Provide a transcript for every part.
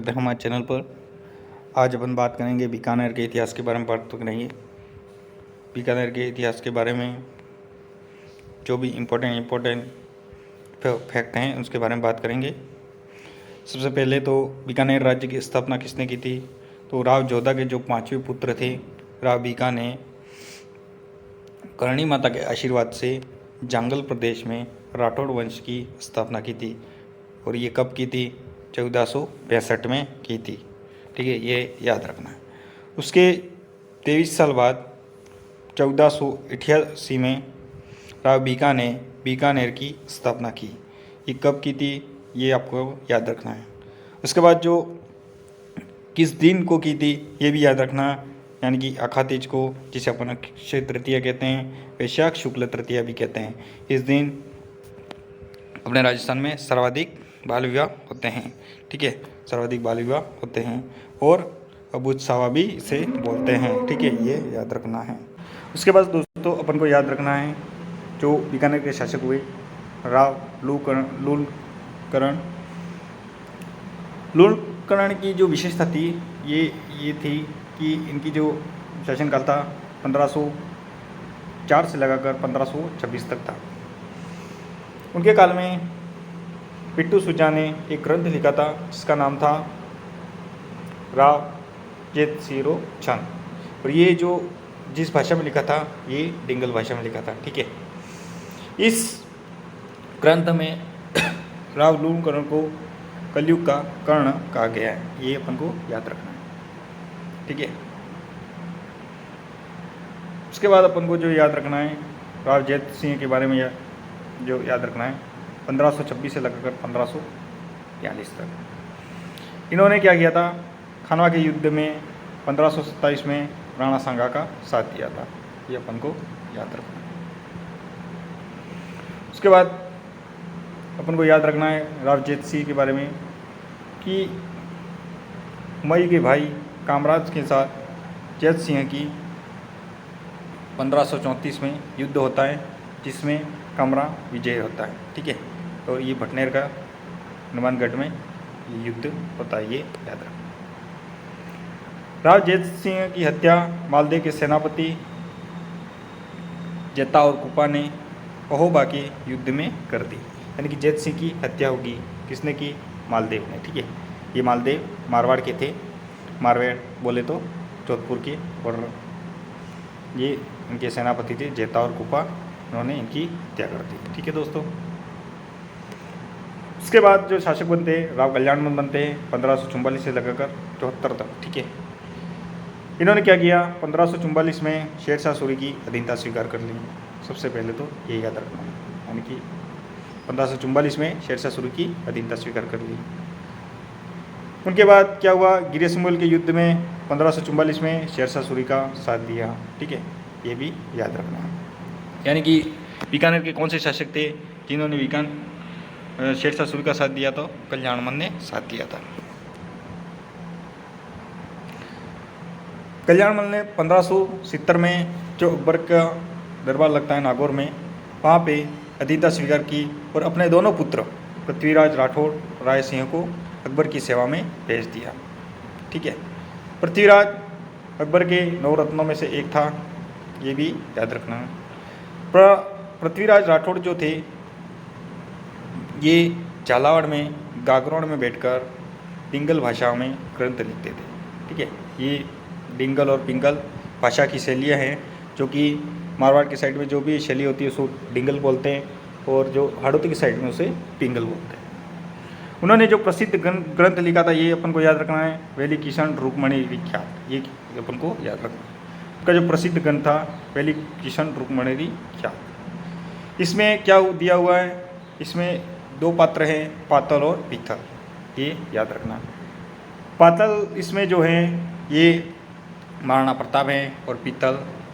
स्वागत है हमारे चैनल पर। आज अपन बात करेंगे बीकानेर के इतिहास के बारे में बात करेंगे। बीकानेर के इतिहास के बारे में जो भी इम्पोर्टेंट फैक्ट हैं उसके बारे में बात करेंगे। सबसे पहले तो बीकानेर राज्य की स्थापना किसने की थी? तो राव जोधा के जो 5वें पुत्र थे राव बीका ने करणी माता के आशीर्वाद से जांगल प्रदेश में राठौड़ वंश की स्थापना की थी। और ये कब की थी? 1462 में की थी। ठीक है, ये याद रखना है। उसके 23 साल बाद 1488 में राव बीका ने बीकानेर की स्थापना की। ये कब की थी? ये आपको याद रखना है। उसके बाद जो किस दिन को की थी ये भी याद रखना, यानी कि अखातीज को, जिसे अपन अक्षय तृतीया कहते हैं, वैशाख शुक्ल तृतीया भी कहते हैं। इस दिन अपने राजस्थान में सर्वाधिक बाल विवाह होते हैं। ठीक है, सर्वाधिक बाल विवाह होते हैं और अबूझसावा भी इसे बोलते हैं। ठीक है, ये याद रखना है। उसके बाद दोस्तों अपन को याद रखना है जो बीकानेर के शासक हुए राव लूणकरण की जो विशेषता थी ये थी कि इनकी जो शासनकाल था 1504 से लगाकर 1526 तक था। उनके काल में पिट्टू सुजा ने एक ग्रंथ लिखा था जिसका नाम था राव जेतसिरो छंद। और ये जो जिस भाषा में लिखा था ये डिंगल भाषा में लिखा था। ठीक है, इस ग्रंथ में राव लूणकरण को कलयुग का कर्ण कहा गया है। ये अपन को याद रखना है। ठीक है, उसके बाद अपन को जो याद रखना है राव जैत सिंह के बारे में जो याद रखना है 1526 से लगाकर 1542 तक इन्होंने क्या किया था? खानवा के युद्ध में 1527 में राणा सांगा का साथ दिया था। ये अपन को याद रखना है। उसके बाद अपन को याद रखना है राव जेत सिंह के बारे में कि मई के भाई कामराज के साथ जैत सिंह की 1534 में युद्ध होता है जिसमें कामरा विजय होता है। ठीक है, तो ये भटनेर का हनुमानगढ़ में ये युद्ध होता है, ये याद रखना। राव जैत सिंह की हत्या मालदेव के सेनापति जेता और कुपा ने अहोबा के युद्ध में कर दी। यानी कि जैत सिंह की हत्या होगी किसने की? मालदेव ने। ठीक है, ये मालदेव मारवाड़ के थे। मारवाड़ बोले तो जोधपुर के, और ये इनके सेनापति थे जेता और कुपा, उन्होंने इनकी हत्या कर दी। ठीक है दोस्तों, उसके बाद जो शासक बनते हैं राव कल्याणमल बनते हैं 1544 से लगाकर 74 तक। ठीक है, इन्होंने क्या किया? 1544 में शेरशाह सूरी की अधीनता स्वीकार कर ली। सबसे पहले तो ये याद रखना है, यानी कि 1544 में शेरशाह सूरी की अधीनता स्वीकार कर ली। उनके बाद क्या हुआ? गिरिशमूल के युद्ध में 1544 में शेरशाह सूरी का साथ दिया। ठीक है, ये भी याद रखना है। यानी कि बीकानेर के कौन से शासक थे जिन्होंने शेरशाह सूरी का साथ दिया? तो कल्याणमल ने साथ दिया था। कल्याणमल ने 1570 में जो अकबर का दरबार लगता है नागौर में, वहाँ पे अधीनता स्वीकार की और अपने दोनों पुत्र पृथ्वीराज राठौड़ राय सिंह को अकबर की सेवा में भेज दिया। ठीक है, पृथ्वीराज अकबर के 9 रत्नों में से एक था, ये भी याद रखना है। पृथ्वीराज राठौड़ जो थे ये झालावाड़ में गागरोड़ में बैठकर डिंगल भाषा में ग्रंथ लिखते थे। ठीक है, ये डिंगल और पिंगल भाषा की शैलियाँ हैं, जो कि मारवाड़ की साइड में जो भी शैली होती है उसको डिंगल बोलते हैं, और जो हाड़ौती की साइड में उसे पिंगल बोलते हैं। उन्होंने जो प्रसिद्ध ग्रंथ लिखा था ये अपन को याद रखना है, वैली किशन रुक्मणी विख्यात। ये अपन को याद रखना है। उसका जो प्रसिद्ध ग्रंथ था वैली किशन रुक्मणी विख्यात। इसमें क्या दिया हुआ है? इसमें 2 पात्र हैं, पातल और पीतल, ये याद रखना। पातल इसमें जो है ये महाराणा प्रताप हैं और पीतल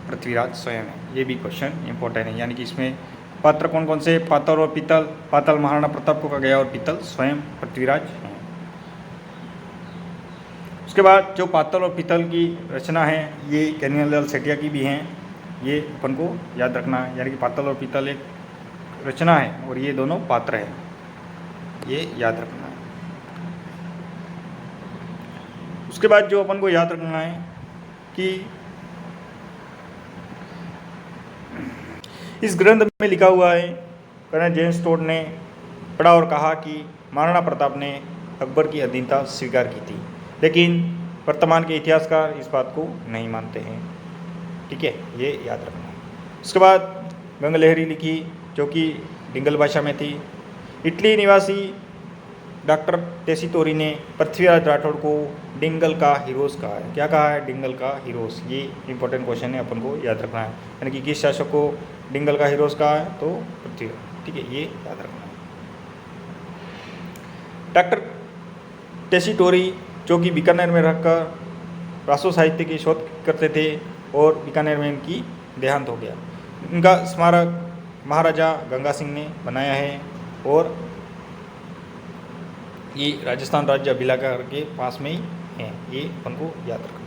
पृथ्वीराज स्वयं है। ये भी क्वेश्चन इंपॉर्टेंट है, यानी कि इसमें पात्र कौन कौन से? पातल और पीतल। पातल महाराणा प्रताप को कहा गया और पीतल स्वयं पृथ्वीराज हैं। उसके बाद जो पातल और पीतल की रचना है ये कन्हैयालाल सेठिया की भी हैं, ये अपन को याद रखना है। यानी कि पातल और पीतल एक रचना है और ये दोनों पात्र हैं, ये याद रखना है। उसके बाद जो अपन को याद रखना है कि इस ग्रंथ में लिखा हुआ है, कर्नल जेम्स टोड ने पढ़ा और कहा कि महाराणा प्रताप ने अकबर की अधीनता स्वीकार की थी, लेकिन वर्तमान के इतिहासकार इस बात को नहीं मानते हैं। ठीक है, ये याद रखना है। उसके बाद गंग लहरी लिखी जो कि डिंगल भाषा में थी। इटली निवासी डॉक्टर टेसीटोरी ने पृथ्वीराज राठौड़ को डिंगल का हीरोज कहा है। क्या कहा है? डिंगल का हीरोज। ये इंपॉर्टेंट क्वेश्चन है, अपन को याद रखना है। यानी कि किस शासक को डिंगल का हीरोज कहा है? तो पृथ्वीराज। ठीक है, ये याद रखना है। डॉक्टर टेसीटोरी जो कि बीकानेर में रहकर राष्ट्र साहित्य की शोध करते थे और बीकानेर में इनकी देहांत हो गया। इनका स्मारक महाराजा गंगा सिंह ने बनाया है और ये राजस्थान राज्य बिलाकर के पास में ही है। ये अपन को याद रखना है।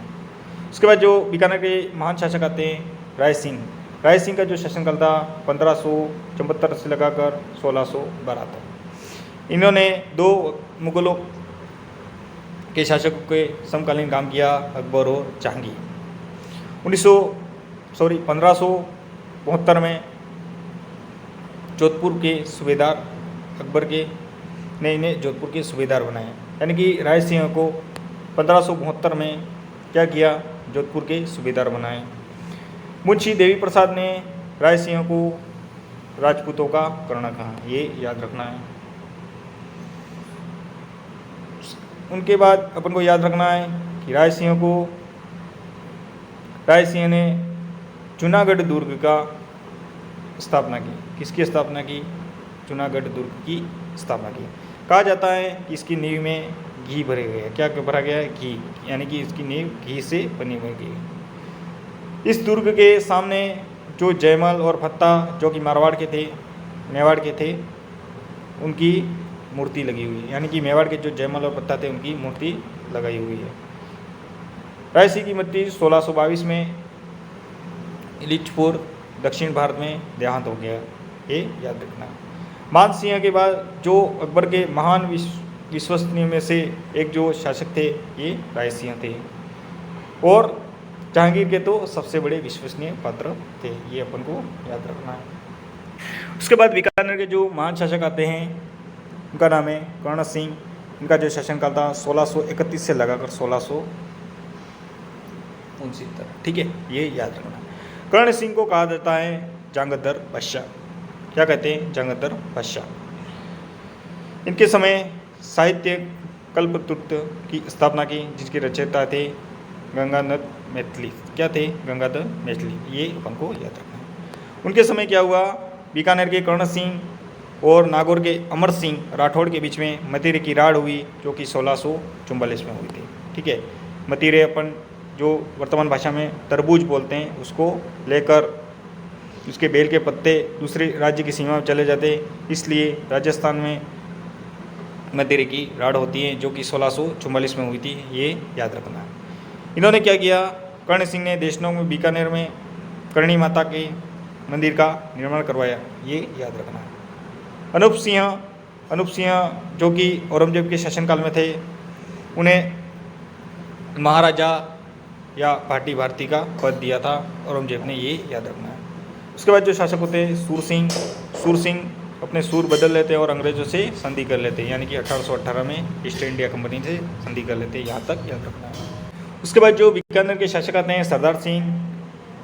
उसके बाद जो बीकानेर के महान शासक आते हैं, राय सिंह। राय सिंह का जो शासनकाल था 1574 से लगाकर 1612 तक। इन्होंने 2 मुगलों के शासकों के समकालीन काम किया, अकबर और जहांगीर। 1572 में जोधपुर के सूबेदार अकबर के ने इन्हें जोधपुर के सूबेदार बनाया। यानी कि राय सिंह को 1572 में क्या किया? जोधपुर के सूबेदार बनाए। मुंशी देवी प्रसाद ने राय सिंह को राजपूतों का कर्ण कहा। ये याद रखना है। उनके बाद अपन को याद रखना है कि राय सिंह ने जूनागढ़ दुर्ग का स्थापना की। किसकी स्थापना की? जूनागढ़ दुर्ग की स्थापना की। कहा जाता है कि इसकी नींव में घी भरे हुए हैं। क्या भरा गया है? घी। यानी कि इसकी नींव घी से बनी हुई है। इस दुर्ग के सामने जो जयमल और फत्ता जो कि मेवाड़ के थे, उनकी मूर्ति लगी हुई है। यानी कि मेवाड़ के जो जयमल और फत्ता थे उनकी मूर्ति लगाई हुई है। राय सिंह की मृत्यु 1622 में इलिचपुर दक्षिण भारत में देहांत हो गया। ये याद रखना। मान सिंह के बाद जो अकबर के महान विश्वसनीय में से एक जो शासक थे, ये राय सिंह थे और जहांगीर के तो सबसे बड़े विश्वसनीय पात्र थे। ये अपन को याद रखना है। उसके बाद बीकानेर के जो महान शासक आते हैं, उनका नाम है कर्ण सिंह। इनका जो शासनकाल था 1631 से लगाकर 1669। ठीक है, ये याद रखना। कर्ण सिंह को कहा जाता है जंगदर बादशाह। क्या कहते हैं? जंगदर बादशाह। इनके समय साहित्य कल्पतरुत की स्थापना की, जिसके रचयिता थे गंगाधर मैथिली। क्या थे? गंगाधर मैथिली। ये अपन को याद रखना है। उनके समय क्या हुआ? बीकानेर के कर्ण सिंह और नागौर के अमर सिंह राठौड़ के बीच में मतीरे की राड़ हुई, जो कि 1644 में हुई थी। ठीक है, मतीरे अपन जो वर्तमान भाषा में तरबूज बोलते हैं, उसको लेकर उसके बेल के पत्ते दूसरे राज्य की सीमा में चले जाते, इसलिए राजस्थान में मतीरे की राड़ होती है, जो कि 1644 में हुई थी। ये याद रखना है। इन्होंने क्या किया? कर्ण सिंह ने देशनों में बीकानेर में करणी माता के मंदिर का निर्माण करवाया। ये याद रखना है। अनूप सिंह जो कि औरंगजेब के शासनकाल में थे, उन्हें महाराजा या भाटी भारती का पद दिया था औरंगजेब ने। ये याद रखना है। उसके बाद जो शासक होते हैं सूर सिंह अपने सूर बदल लेते हैं और अंग्रेजों से संधि कर लेते हैं। यानी कि 1818 में ईस्ट इंडिया कंपनी से संधि कर लेते हैं। यहाँ तक याद रखना है। उसके बाद जो बीकानेर के शासक आते हैं सरदार सिंह,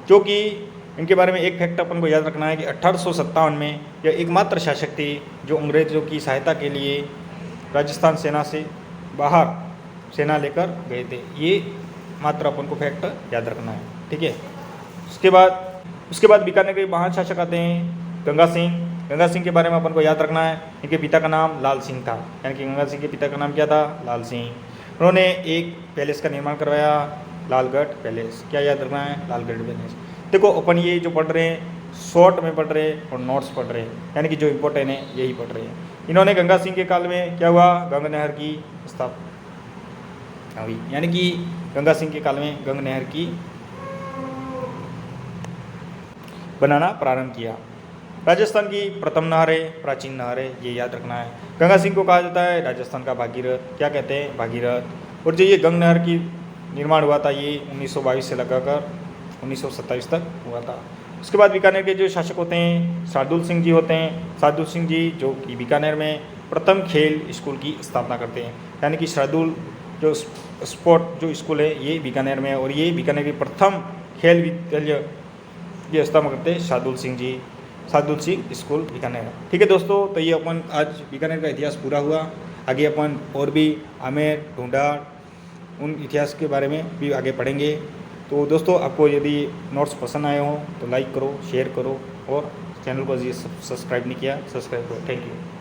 जो कि इनके बारे में एक फैक्ट अपन को याद रखना है कि 1857 में यह एकमात्र शासक थे जो अंग्रेजों की सहायता के लिए राजस्थान सेना से बाहर सेना लेकर गए थे। ये मात्र अपन को फैक्ट याद रखना है। ठीक है, उसके बाद बीकानेर के महान शासक आते हैं गंगा सिंह के बारे में अपन को याद रखना है। इनके पिता का नाम लाल सिंह था। यानी कि गंगा सिंह के पिता का नाम क्या था? लाल सिंह। उन्होंने एक पैलेस का निर्माण करवाया, लालगढ़ पैलेस। क्या याद रखना है? लालगढ़ पैलेस। देखो अपन ये जो पढ़ रहे हैं शॉर्ट में पढ़ रहे हैं और नोट्स पढ़ रहे हैं, यानी कि जो इम्पोर्टेंट है यही पढ़ रहे हैं। इन्होंने गंगा सिंह के काल में क्या हुआ? गंग नहर की स्थापना हुई। यानी कि गंगा सिंह के काल में गंग नहर की बनाना प्रारंभ किया। राजस्थान की प्रथम नहर है, प्राचीन नहर है, ये याद रखना है। गंगा सिंह को कहा जाता है राजस्थान का भागीरथ। क्या कहते हैं? भागीरथ। और जो ये गंगा नहर की निर्माण हुआ था ये 1922 से लगाकर 1927 तक हुआ था। उसके बाद बीकानेर के जो शासक होते हैं शार्दुल सिंह जी होते हैं। शार्दुल सिंह जी जो कि बीकानेर में प्रथम खेल स्कूल की स्थापना करते हैं, यानी कि शार्दुल जो स्पोर्ट जो स्कूल है ये बीकानेर में है, और ये बीकानेर की प्रथम खेल विद्यालय की स्थापना करते हैं शार्दुल सिंह जी, शार्दुल सिंह स्कूल बीकानेर। ठीक है दोस्तों, तो ये अपन आज बीकानेर का इतिहास पूरा हुआ। आगे अपन और भी आमेर, ढूंढाड़ उन इतिहास के बारे में भी आगे पढ़ेंगे। तो दोस्तों आपको यदि नोट्स पसंद आए हों तो लाइक करो, शेयर करो, और चैनल को यदि सब्सक्राइब नहीं किया सब्सक्राइब करो। Thank you.